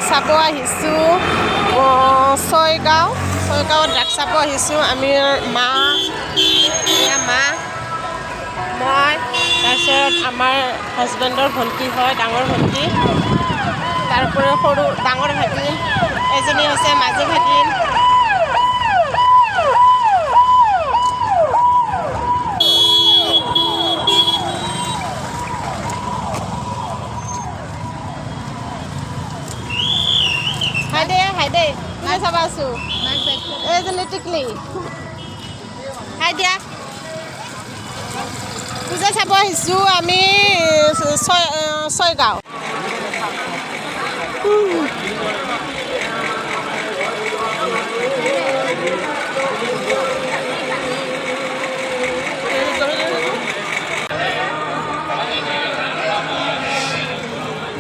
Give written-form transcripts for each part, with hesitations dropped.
চাব আহিছোঁ ছয়গাঁৱত ৰাস চাব আহিছোঁ আমি মা মই তাৰপিছত আমাৰ হাজবেণ্ডৰ ভণ্টি হয় ডাঙৰ ভণ্টি তাৰোপৰি সৰু ডাঙৰ ভাগিন এজনী হৈছে মাজু ভাগিন হাই দে মই চাব আছোঁ এইজনী টিকলি হাই দিয়া পূজা চাব আহিছোঁ আমি ছয়গাঁও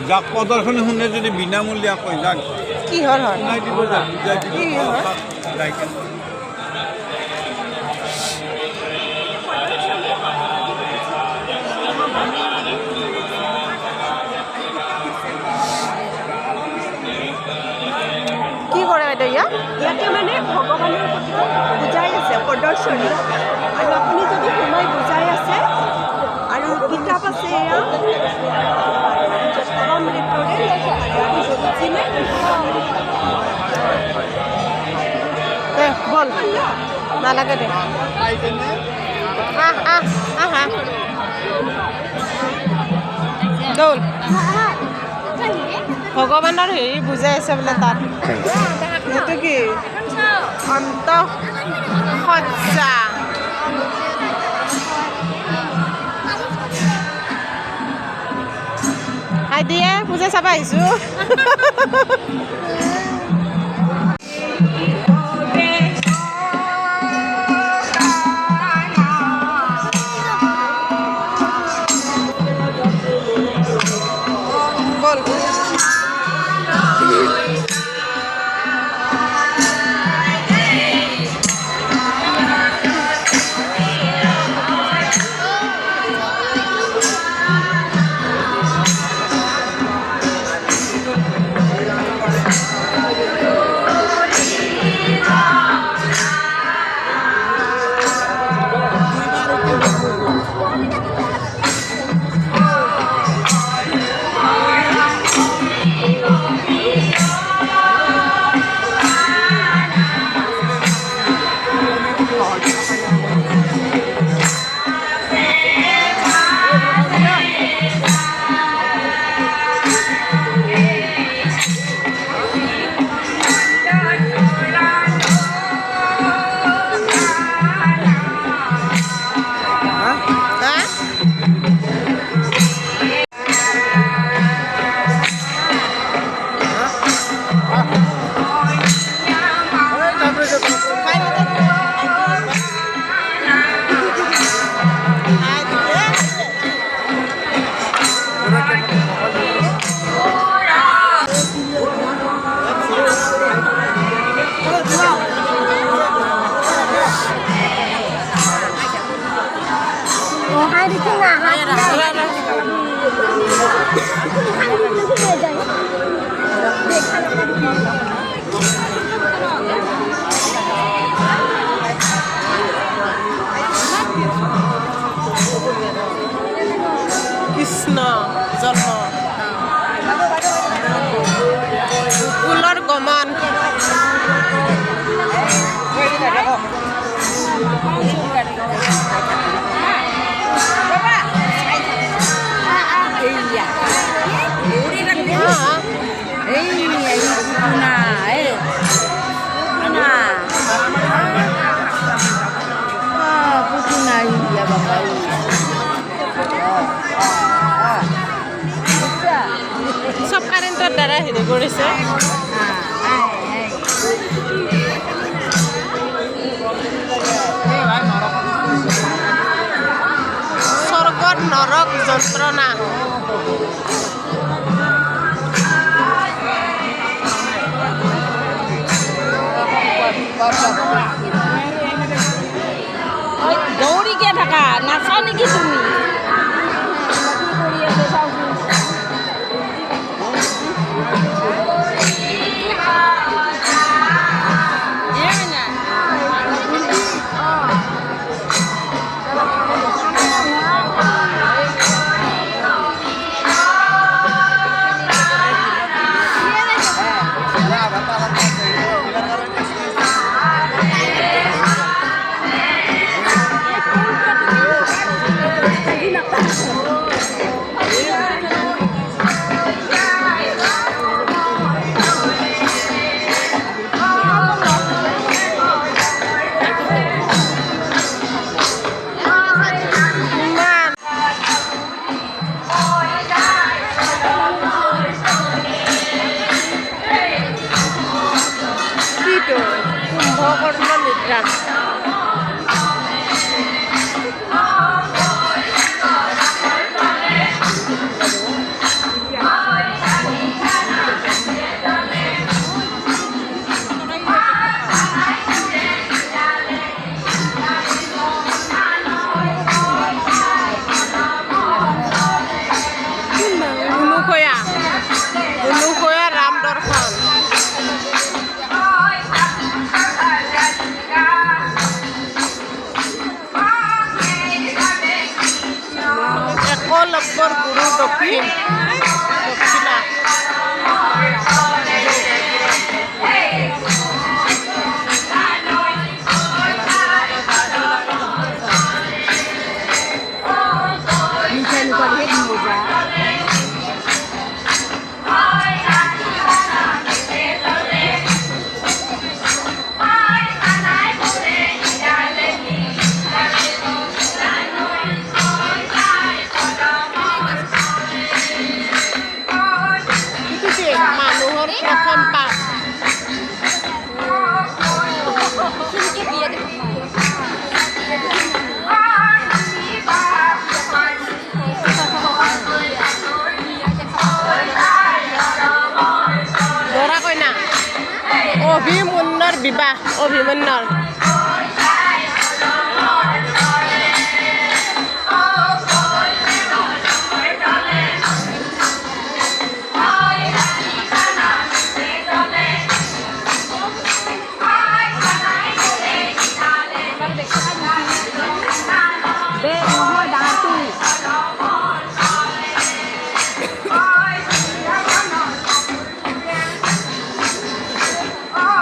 যাক প্ৰদৰ্শনী শুনে যদি বিনামূলীয়াকৈ যাক কিহৰ হয় শুনাই দিব যাক বুজাই দিব কি কৰে বাইদেউ ইয়াতে মানে ভগৱানৰ কথা বুজাই আছে প্ৰদৰ্শনী আৰু আপুনি যদি সোমাই বুজাই আছে আৰু কিতাপ আছে এয়া বল নালাগে দে দৌল ভগৱানৰ হেৰি বুজাই আছে বোলে তাত সেইটো কি অন্তঃসজ্জা হাই দিয়ে পূজা চাব আহিছোঁ কৃষ্ণ জন্ম ফুলৰ গমন সব কাৰেন্টেৰ দ্বাৰা হেৰে কৰেছে স্বৰ্গৰ নৰক যন্ত্ৰণা দৌড়িকে থাকা নাচা নেকি তুমি কিটো কুম্ভকৰ্ণ নিদ্ৰা অনুসয়া ৰাম দৰ্শন একলব্যৰ গুৰু দক্ষিণা মানুহৰ প্ৰথম পাঠ দৰা কইনা অভিমন্যুৰ বিবাহ অভিমন্যুৰ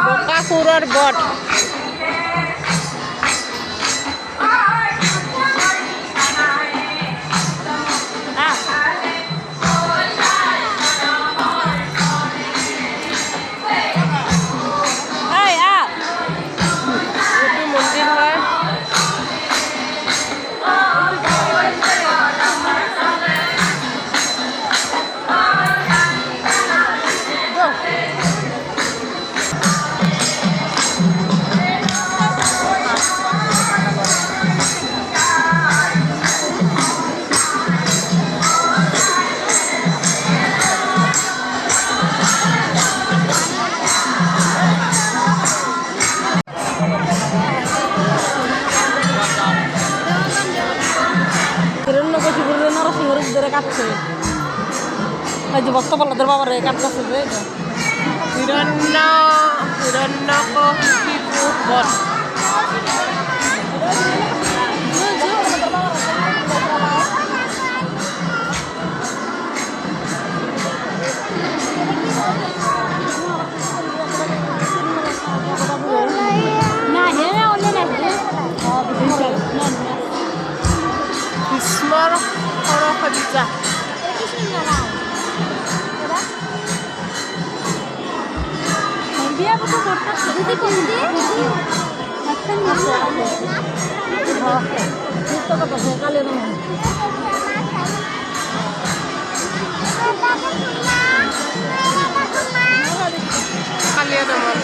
বকাসুৰৰ বধ এইটো মন্দিৰ হয় ভক্ত পল্লদেৰ বাবাৰ কাটতেছে যে হিৰণ্যকশিপু বধ ভীষ্মৰ সৰসজ্জা বিয়া কত করতে দিদি কোন দিয়ে কালে না কালিয়া দমন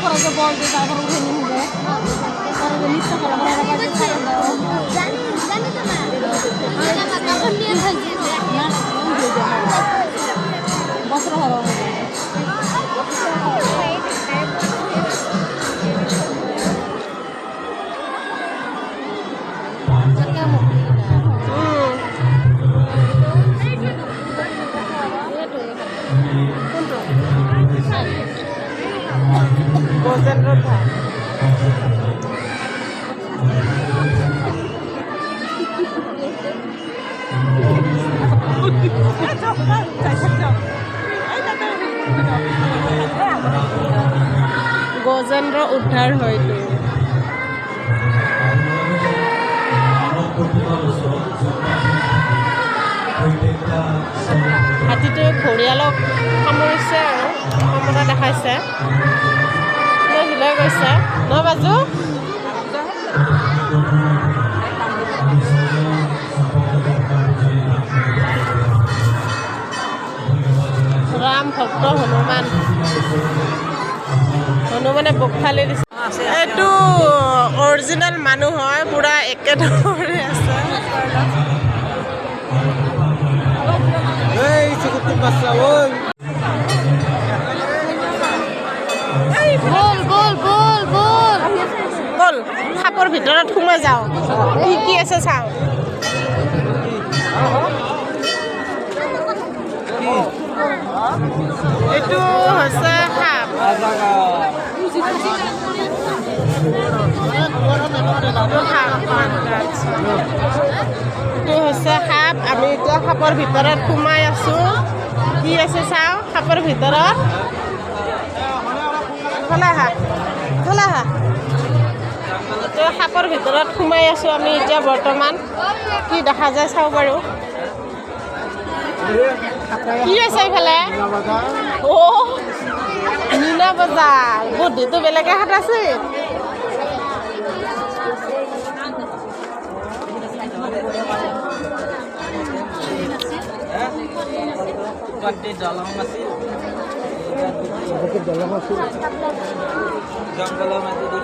করা যে বল দিয়ে তারপর উঠে নিয়ে হবে তারপরে নিত্য করা করা কাজে খাই দাও জানি জানি তো না এটা তখন নিয়ে থাকি না বস্ত্র হলো গজেন্দ্ৰ ভাই গজেন্দ্ৰ উদ্ধাৰ হয়তো হাতীটোৱে ঘৰিয়ালক কামুৰিছে আৰু কামোৰা দেখাইছে হিলাই গৈছে নহয় বাজু পৰশুৰাম ভক্ত হনুমান। হনুমানে বক ফালি দিছে। এইটো অৰিজিনেল মানুহ হয়, পুৰা একেদৰে আছে। বল বল বল বল ব'ল সাপৰ ভিতৰত সোমাই যাওঁ, কি কি আছে চাওঁ। এইটো হৈছে সাপ। এইটো হৈছে সাপ। আমি এতিয়া সাপৰ ভিতৰত সোমাই আছো, কি আছে চাওঁ সাপৰ ভিতৰত। চলাই আহা, চলাই আহা। এতিয়া সাপৰ ভিতৰত সোমাই আছো আমি এতিয়া বৰ্তমান, কি দেখা যায় চাওঁ বাৰু। কি আছে এইফালে? অ' মীনা বজাৰ, বুদ্ধিটো বেলেগ হাত আছে। জঙ্গলৰ মাজেদি